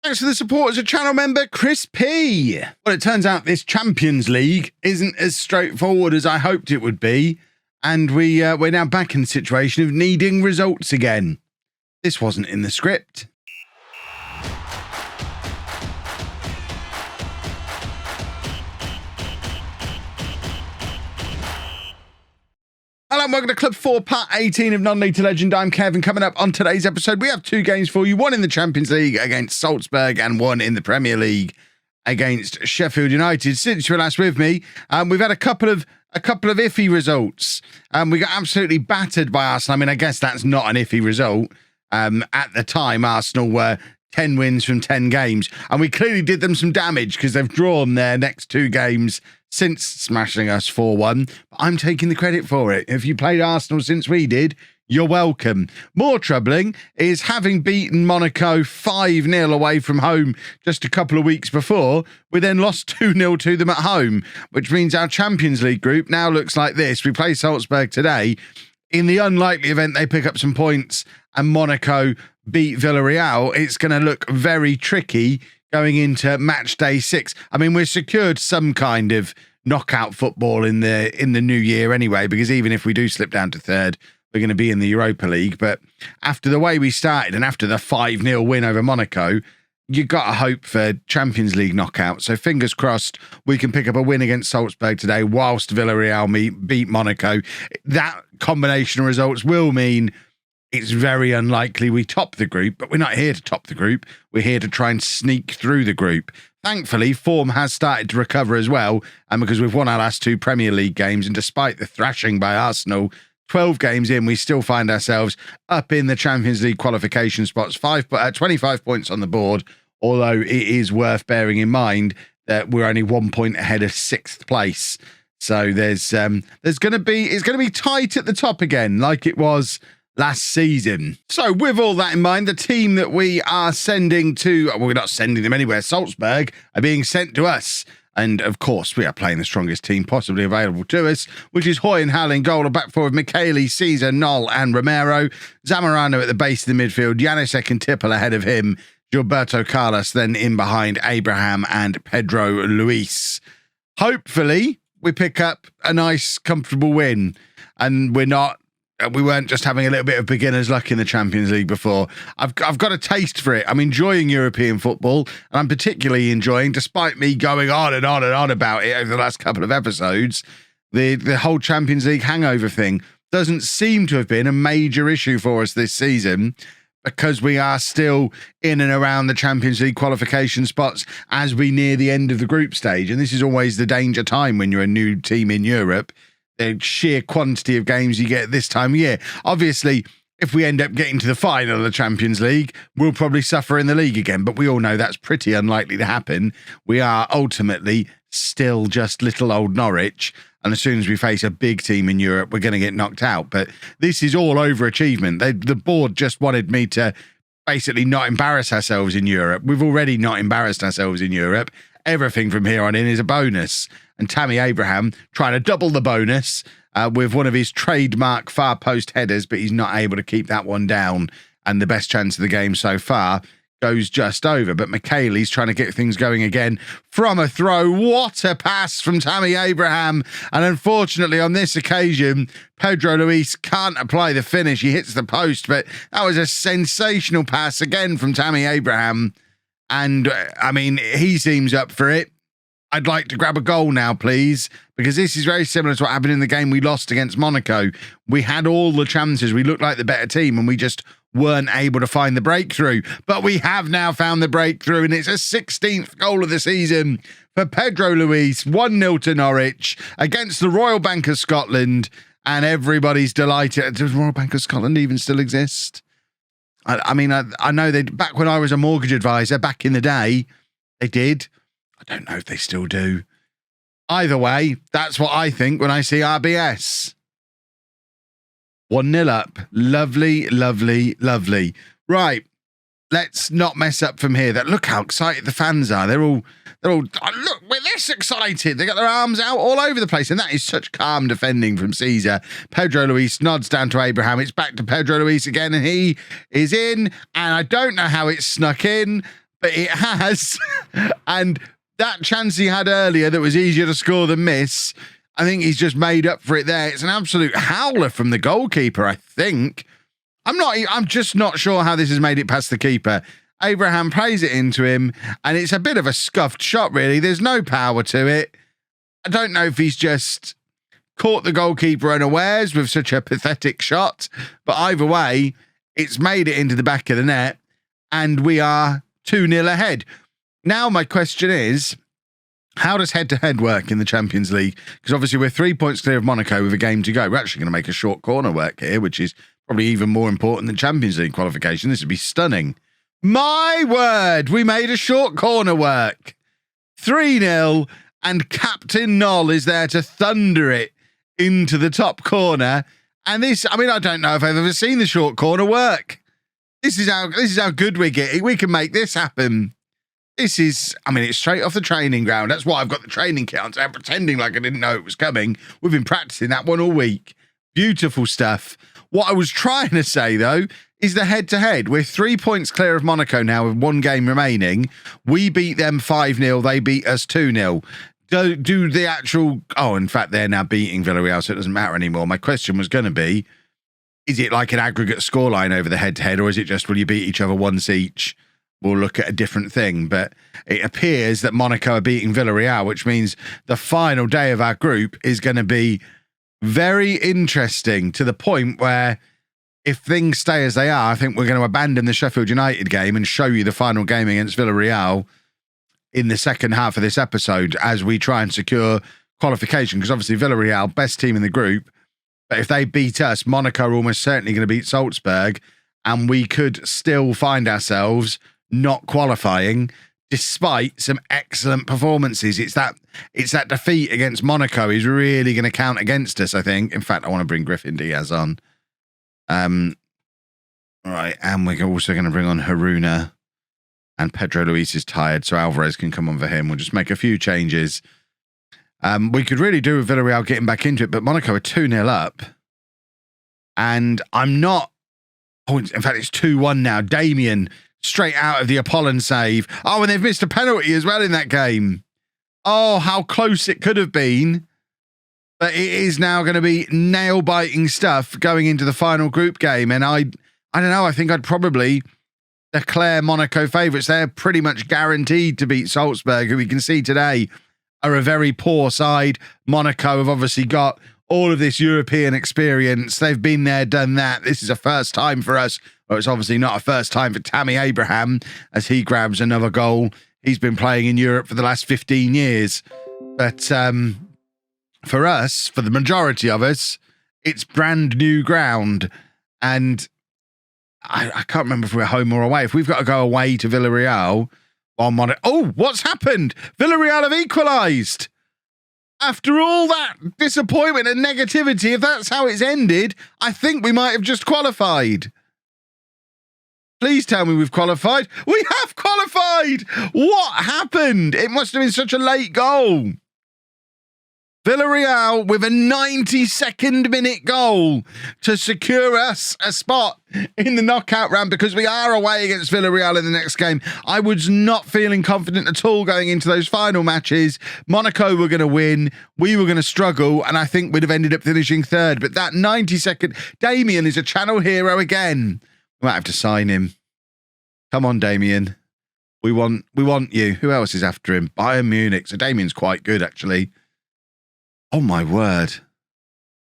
Thanks for the support as a channel member, Chris P. Well, it turns out this Champions League isn't as straightforward as I hoped it would be, and we're now back in the situation of needing results again. This wasn't in the script. Hello and welcome to Club 4, Part 18 of Non-League to Legend. I'm Kevin. Coming up on today's episode, we have two games for you. One in the Champions League against Salzburg and one in the Premier League against Sheffield United. Since you were last with me, we've had a couple of iffy results. We got absolutely battered by Arsenal. I mean, I guess that's not an iffy result. At the time, Arsenal were 10 wins from 10 games, and we clearly did them some damage because they've drawn their next two games since smashing us 4-1. But I'm taking the credit for it. If you played Arsenal since we did, you're welcome. More troubling is having beaten Monaco 5-0 away from home just a couple of weeks before, we then lost 2-0 to them at home, which means our Champions League group now looks like this. We play Salzburg today. In the unlikely event they pick up some points and Monaco beat Villarreal, it's going to look very tricky going into match day 6. I mean, we've secured some kind of knockout football in the new year anyway, because even if we do slip down to third, we're going to be in the Europa League. But after the way we started and after the 5-0 win over Monaco, you got to hope for Champions League knockout. So fingers crossed we can pick up a win against Salzburg today whilst Villarreal beat Monaco. That combination of results will mean it's very unlikely we top the group, but we're not here to top the group. We're here to try and sneak through the group. Thankfully, form has started to recover as well, and because we've won our last two Premier League games, and despite the thrashing by Arsenal, 12 games in, we still find ourselves up in the Champions League qualification spots, 25 points on the board, although it is worth bearing in mind that we're only 1 point ahead of 6th place. So it's going to be tight at the top again, like it was last season. So with all that in mind, the team that we are sending to, well, we're not sending them anywhere, Salzburg, are being sent to us. And of course, we are playing the strongest team possibly available to us, which is Hoy and Hal in goal, a back four of Michele, Caesar, Noll and Romero. Zamorano at the base of the midfield, Janusek and Tippel ahead of him, Gilberto Carlos then in behind Abraham and Pedro Luis. Hopefully, we pick up a nice, comfortable win, and we weren't just having a little bit of beginner's luck in the Champions League before. I've got a taste for it. I'm enjoying European football, and I'm particularly enjoying, despite me going on and on and on about it over the last couple of episodes, the whole Champions League hangover thing doesn't seem to have been a major issue for us this season, because we are still in and around the Champions League qualification spots as we near the end of the group stage. And this is always the danger time when you're a new team in Europe. The sheer quantity of games you get this time of year. Obviously, if we end up getting to the final of the Champions League, we'll probably suffer in the league again, but we all know that's pretty unlikely to happen. We are ultimately still just little old Norwich, and as soon as we face a big team in Europe, we're going to get knocked out. But this is all overachievement. The board just wanted me to basically not embarrass ourselves in Europe. We've already not embarrassed ourselves in Europe. Everything from here on in is a bonus. And Tammy Abraham trying to double the bonus with one of his trademark far post headers, but he's not able to keep that one down. And the best chance of the game so far goes just over. But Michele's trying to get things going again from a throw. What a pass from Tammy Abraham. And unfortunately, on this occasion, Pedro Luis can't apply the finish. He hits the post, but that was a sensational pass again from Tammy Abraham. And I mean, he seems up for it. I'd like to grab a goal now, please, because this is very similar to what happened in the game we lost against Monaco. We had all the chances. We looked like the better team, and we just weren't able to find the breakthrough. But we have now found the breakthrough, and it's a 16th goal of the season for Pedro Luis. 1-0 to Norwich against the Royal Bank of Scotland, and everybody's delighted. Does Royal Bank of Scotland even still exist? I mean, I know they, back when I was a mortgage advisor back in the day, they did. I don't know if they still do. Either way, that's what I think when I see RBS. 1-0 up. Lovely, lovely, lovely. Right. Let's not mess up from here. Look how excited the fans are. They're all, look, we're this excited. They got their arms out all over the place. And that is such calm defending from Caesar. Pedro Luis nods down to Abraham. It's back to Pedro Luis again, and he is in. And I don't know how it's snuck in, but it has. And that chance he had earlier that was easier to score than miss, I think he's just made up for it there. It's an absolute howler from the goalkeeper, I think. I'm just not sure how this has made it past the keeper. Abraham plays it into him, and it's a bit of a scuffed shot, really. There's no power to it. I don't know if he's just caught the goalkeeper unawares with such a pathetic shot, but either way, it's made it into the back of the net, and we are 2-0 ahead. Now, my question is, how does head-to-head work in the Champions League? Because obviously we're 3 points clear of Monaco with a game to go. We're actually going to make a short corner work here, which is probably even more important than Champions League qualification. This would be stunning. My word, we made a short corner work. 3-0, and Captain Noll is there to thunder it into the top corner. And this, I mean, I don't know if I've ever seen the short corner work. This is how good we're getting. We can make this happen. This is, I mean, it's straight off the training ground. That's why I've got the training kit on. So I'm pretending like I didn't know it was coming. We've been practicing that one all week. Beautiful stuff. What I was trying to say, though, is the head-to-head. We're 3 points clear of Monaco now with one game remaining. We beat them 5-0. They beat us 2-0. Do the actual... Oh, in fact, they're now beating Villarreal, so it doesn't matter anymore. My question was going to be, is it like an aggregate scoreline over the head-to-head, or is it just, will you beat each other once each? We'll look at a different thing. But it appears that Monaco are beating Villarreal, which means the final day of our group is going to be very interesting, to the point where if things stay as they are, I think we're going to abandon the Sheffield United game and show you the final game against Villarreal in the second half of this episode as we try and secure qualification. Because obviously Villarreal, best team in the group. But if they beat us, Monaco are almost certainly going to beat Salzburg, and we could still find ourselves not qualifying despite some excellent performances. It's that defeat against Monaco is really going to count against us, I think. In fact, I want to bring Griffin Diaz on. All right, and we're also going to bring on Haruna, and Pedro Luis is tired, so Alvarez can come on for him. We'll just make a few changes. We could really do with Villarreal getting back into it, but Monaco are 2-0 up. And I'm not... Oh, in fact, it's 2-1 now. Damien, straight out of the Apollon save. Oh, and they've missed a penalty as well in that game. Oh, how close it could have been. But it is now going to be nail-biting stuff going into the final group game. And I don't know, I think I'd probably declare Monaco favourites. They're pretty much guaranteed to beat Salzburg, who we can see today are a very poor side. Monaco have obviously got all of this European experience. They've been there, done that. This is a first time for us. Well, it's obviously not a first time for Tammy Abraham as he grabs another goal. He's been playing in Europe for the last 15 years. But for us, for the majority of us, it's brand new ground. And I can't remember if we're home or away. If we've got to go away to Villarreal on Monaco. Oh, what's happened? Villarreal have equalised. After all that disappointment and negativity, if that's how it's ended, I think we might have just qualified. Please tell me we've qualified. We have qualified! What happened? It must have been such a late goal. Villarreal with a 92nd minute goal to secure us a spot in the knockout round, because we are away against Villarreal in the next game. I was not feeling confident at all going into those final matches. Monaco were going to win. We were going to struggle, and I think we'd have ended up finishing third. But that 92nd... Damien is a channel hero again. We might have to sign him. Come on, Damien. We want you. Who else is after him? Bayern Munich. So Damien's quite good, actually. Oh, my word.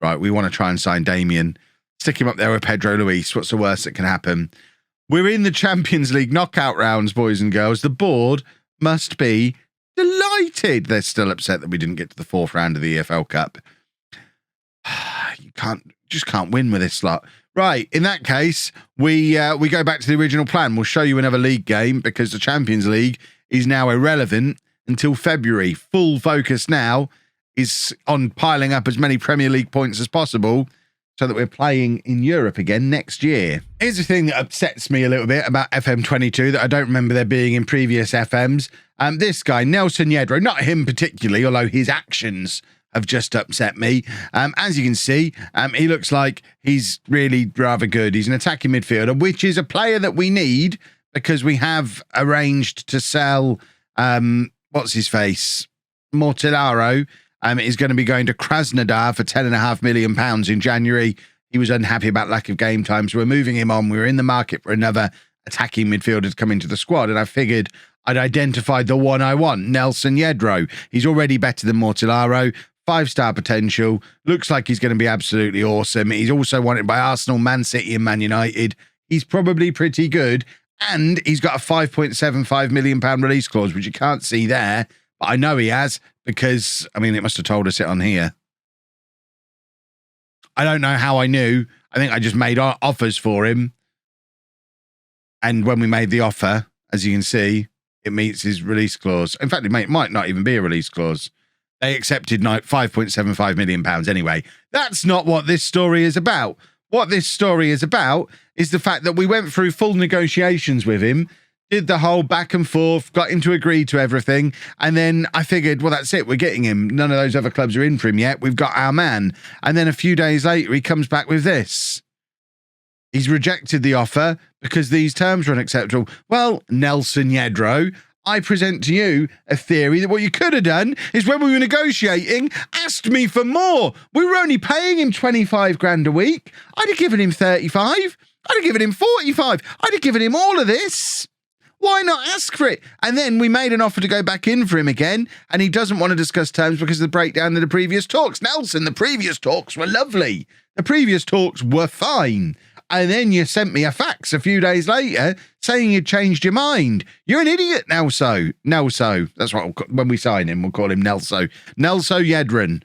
Right, we want to try and sign Damien. Stick him up there with Pedro Luis. What's the worst that can happen? We're in the Champions League knockout rounds, boys and girls. The board must be delighted. They're still upset that we didn't get to the fourth round of the EFL Cup. You just can't win with this lot. Right, in that case, we go back to the original plan. We'll show you another league game because the Champions League is now irrelevant until February. Full focus now is on piling up as many Premier League points as possible so that we're playing in Europe again next year. Here's the thing that upsets me a little bit about FM22 that I don't remember there being in previous FMs. This guy, Nelson Yedro, not him particularly, although his actions have just upset me. As you can see, he looks like he's really rather good. He's an attacking midfielder, which is a player that we need because we have arranged to sell, what's his face? Mortillaro is going to be going to Krasnodar for £10.5 million in January. He was unhappy about lack of game time, so we're moving him on. We were in the market for another attacking midfielder to come into the squad, and I figured I'd identified the one I want, Nelson Yedro. He's already better than Mortillaro, 5-star potential, looks like he's going to be absolutely awesome. He's also wanted by Arsenal, Man City and Man United. He's probably pretty good, and he's got a £5.75 million release clause, which you can't see there, but I know he has because, I mean, it must have told us it on here. I don't know how I knew. I think I just made offers for him. And when we made the offer, as you can see, it meets his release clause. In fact, it might not even be a release clause. They accepted £5.75 million anyway. That's not what this story is about. What this story is about is the fact that we went through full negotiations with him, did the whole back and forth, got him to agree to everything. And then I figured, well, that's it. We're getting him. None of those other clubs are in for him yet. We've got our man. And then a few days later, he comes back with this. He's rejected the offer because these terms were unacceptable. Well, Nelson Yedro, I present to you a theory that what you could have done is when we were negotiating, asked me for more. We were only paying him 25 grand a week. I'd have given him 35. I'd have given him 45. I'd have given him all of this. Why not ask for it? And then we made an offer to go back in for him again, and he doesn't want to discuss terms because of the breakdown of the previous talks. Nelson, the previous talks were lovely. The previous talks were fine. And then you sent me a fax a few days later saying you'd changed your mind. You're an idiot, Nelso. That's what when we sign him, we'll call him Nelso. Nelso Yedrin.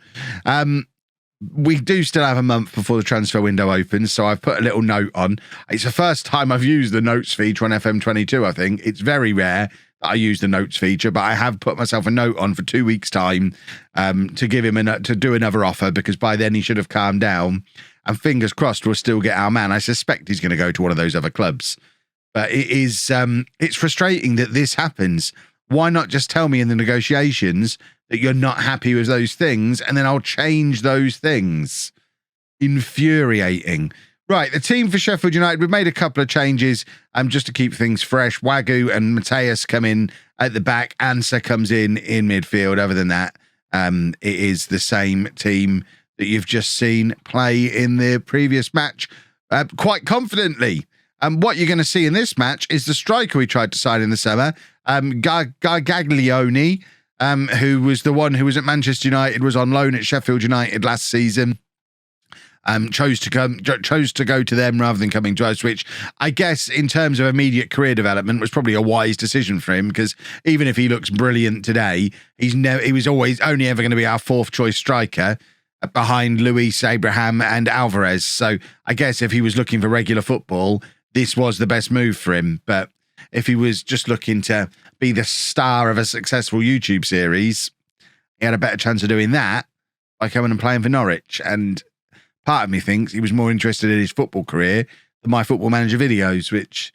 We do still have a month before the transfer window opens, so I've put a little note on. It's the first time I've used the notes feature on FM22, I think. It's very rare that I use the notes feature, but I have put myself a note on for 2 weeks' time to give him to do another offer, because by then he should have calmed down. And fingers crossed we'll still get our man. I suspect he's going to go to one of those other clubs. But it is it's frustrating that this happens. Why not just tell me in the negotiations that you're not happy with those things, and then I'll change those things? Infuriating. Right, the team for Sheffield United, we've made a couple of changes just to keep things fresh. Wagyu and Mateus come in at the back. Ansa comes in midfield. Other than that, it is the same team that you've just seen play in the previous match quite confidently. What you're going to see in this match is the striker we tried to sign in the summer, Gaglioni, who was the one who was at Manchester United, was on loan at Sheffield United last season. Chose to go to them rather than coming to us, which I guess in terms of immediate career development was probably a wise decision for him, because even if he looks brilliant today, he was always only ever going to be our fourth choice striker behind Luis, Abraham and Alvarez. So I guess if he was looking for regular football, this was the best move for him. But if he was just looking to be the star of a successful YouTube series, he had a better chance of doing that by coming and playing for Norwich. And part of me thinks he was more interested in his football career than my Football Manager videos, which,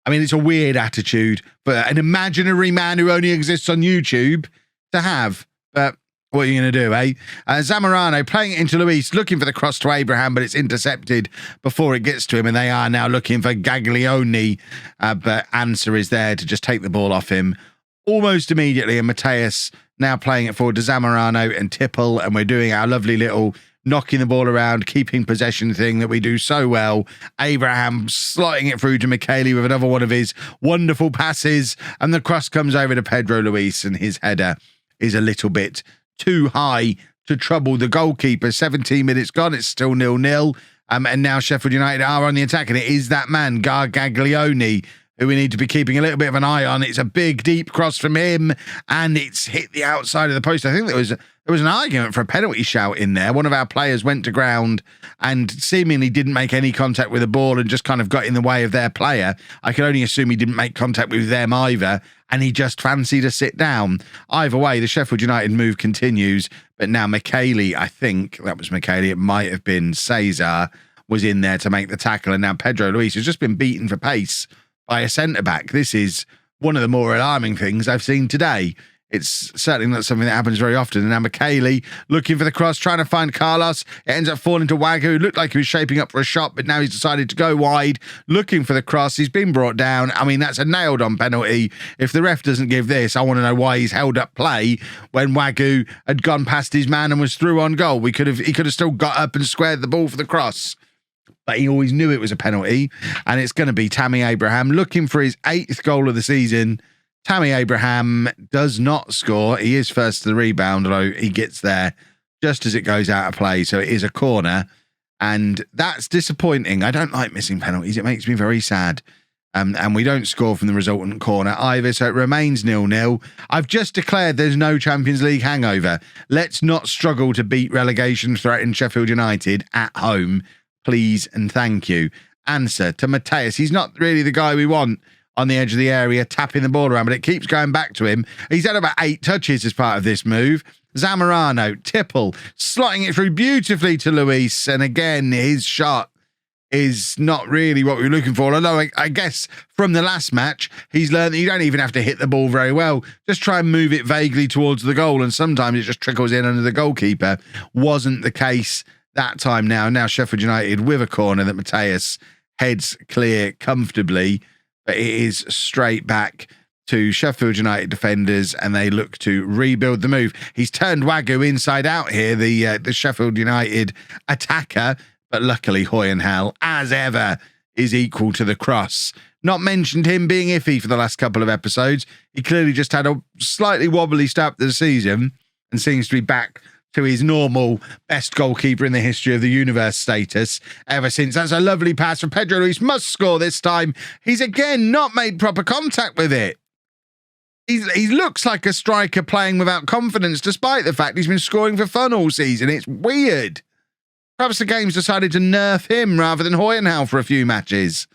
I mean, it's a weird attitude for an imaginary man who only exists on YouTube to have. But what are you going to do, eh? Zamorano playing it into Luis, looking for the cross to Abraham, but it's intercepted before it gets to him, and they are now looking for Gaglioni, but Ansa is there to just take the ball off him almost immediately, and Mateus now playing it forward to Zamorano and Tipple, and we're doing our lovely little knocking the ball around, keeping possession thing that we do so well. Abraham slotting it through to Michele with another one of his wonderful passes, and the cross comes over to Pedro Luis, and his header is a little bit too high to trouble the goalkeeper. 17 minutes gone, it's still 0-0. And now Sheffield United are on the attack, and it is that man, Gaglioni, who we need to be keeping a little bit of an eye on. It's a big, deep cross from him, and it's hit the outside of the post. I think there was an argument for a penalty shout in there. One of our players went to ground and seemingly didn't make any contact with the ball and just kind of got in the way of their player. I can only assume he didn't make contact with them either, and he just fancied a sit down. Either way, the Sheffield United move continues, but now Michele, I think that was Michele, it might have been Cesar, was in there to make the tackle, and now Pedro Luis has just been beaten for pace by a centre-back. This is one of the more alarming things I've seen today. it's certainly not something that happens very often. And now McKaylee looking for the cross, trying to find Carlos. It ends up falling to Wagyu. It looked like he was shaping up for a shot, but now he's decided to go wide, looking for the cross. He's been brought down. I mean, that's a nailed-on penalty. If the ref doesn't give this, I want to know why he's held up play when Wagyu had gone past his man and was through on goal. He could have still got up and squared the ball for the cross. But he always knew it was a penalty, and it's going to be Tammy Abraham looking for his 8th goal of the season. Tammy Abraham does not score. He is first to the rebound, although he gets there just as it goes out of play. So it is a corner, and that's disappointing. I don't like missing penalties. It makes me very sad. And we don't score from the resultant corner either, so it remains 0-0. I've just declared there's no Champions League hangover. Let's not struggle to beat relegation threatened Sheffield United at home. Please and thank you. Answer to Mateus. He's not really the guy we want on the edge of the area, tapping the ball around, but it keeps going back to him. He's had about 8 touches as part of this move. Zamorano, Tipple, slotting it through beautifully to Luis. And again, his shot is not really what we were looking for. Although I guess from the last match, he's learned that you don't even have to hit the ball very well. Just try and move it vaguely towards the goal. And sometimes it just trickles in under the goalkeeper. Wasn't the case that time now. Now Sheffield United with a corner that Mateus heads clear comfortably. But it is straight back to Sheffield United defenders, and they look to rebuild the move. He's turned Wagyu inside out here, the Sheffield United attacker, but luckily Hoyenhal, as ever, is equal to the cross. Not mentioned him being iffy for the last couple of episodes. He clearly just had a slightly wobbly start to the season and seems to be back to his normal best goalkeeper in the history of the universe status ever since. That's a lovely pass from Pedro Luis. Must score this time. He's again not made proper contact with it. He looks like a striker playing without confidence, despite the fact he's been scoring for fun all season. It's weird. Perhaps the game's decided to nerf him rather than Hoyenhal for a few matches.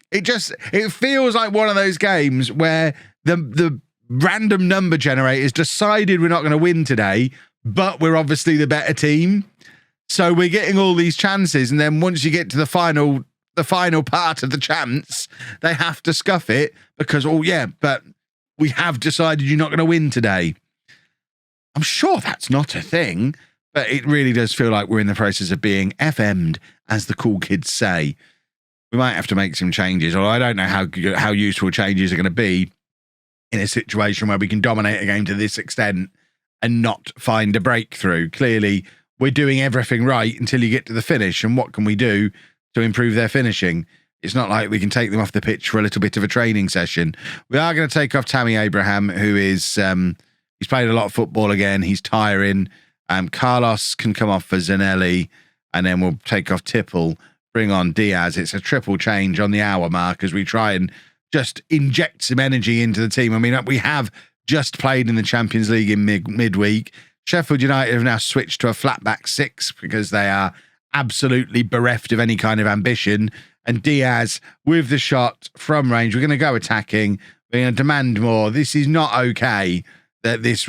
It feels like one of those games where the random number generators decided we're not going to win today, but we're obviously the better team. So we're getting all these chances, and then once you get to the final part of the chance, they have to scuff it because, oh yeah, but we have decided you're not going to win today. I'm sure that's not a thing, but it really does feel like we're in the process of being FM'd, as the cool kids say. We might have to make some changes, although I don't know how useful changes are going to be in a situation where we can dominate a game to this extent and not find a breakthrough. Clearly, we're doing everything right until you get to the finish. And what can we do to improve their finishing? It's not like we can take them off the pitch for a little bit of a training session. We are going to take off Tammy Abraham, who is, he's played a lot of football again. He's tiring. Carlos can come off for Zanelli, and then we'll take off Tipple, bring on Diaz. It's a triple change on the hour mark as we try and just inject some energy into the team. I mean, we have just played in the Champions League in midweek. Sheffield United have now switched to a flat back 6 because they are absolutely bereft of any kind of ambition. And Diaz with the shot from range. We're going to go attacking. We're going to demand more. This is not okay that this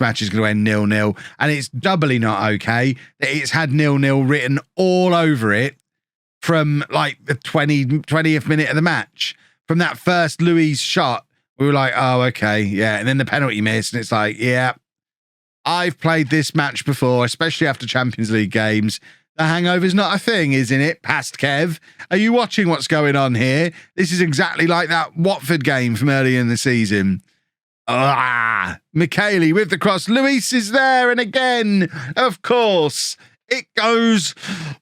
match is going to end 0-0. And it's doubly not okay that it's had 0-0 written all over it from like the 20th minute of the match. From that first Luis shot, we were like, oh, okay, yeah. And then the penalty miss, and it's like, yeah, I've played this match before, especially after Champions League games. The hangover's not a thing, isn't it, past Kev? Are you watching what's going on here? This is exactly like that Watford game from earlier in the season. McKaylee with the cross. Luis is there, and again, of course, it goes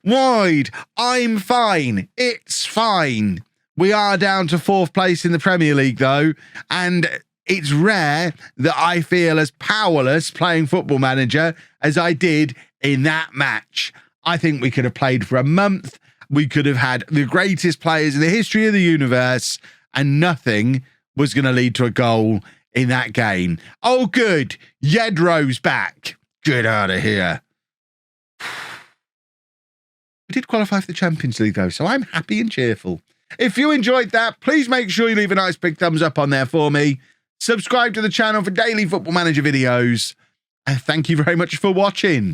wide. I'm fine. It's fine. We are down to 4th place in the Premier League, though, and it's rare that I feel as powerless playing Football Manager as I did in that match. I think we could have played for a month. We could have had the greatest players in the history of the universe, and nothing was going to lead to a goal in that game. Oh, good. Yedro's back. Get out of here. We did qualify for the Champions League, though, so I'm happy and cheerful. If you enjoyed that, please make sure you leave a nice big thumbs up on there for me. Subscribe to the channel for daily Football Manager videos. And thank you very much for watching.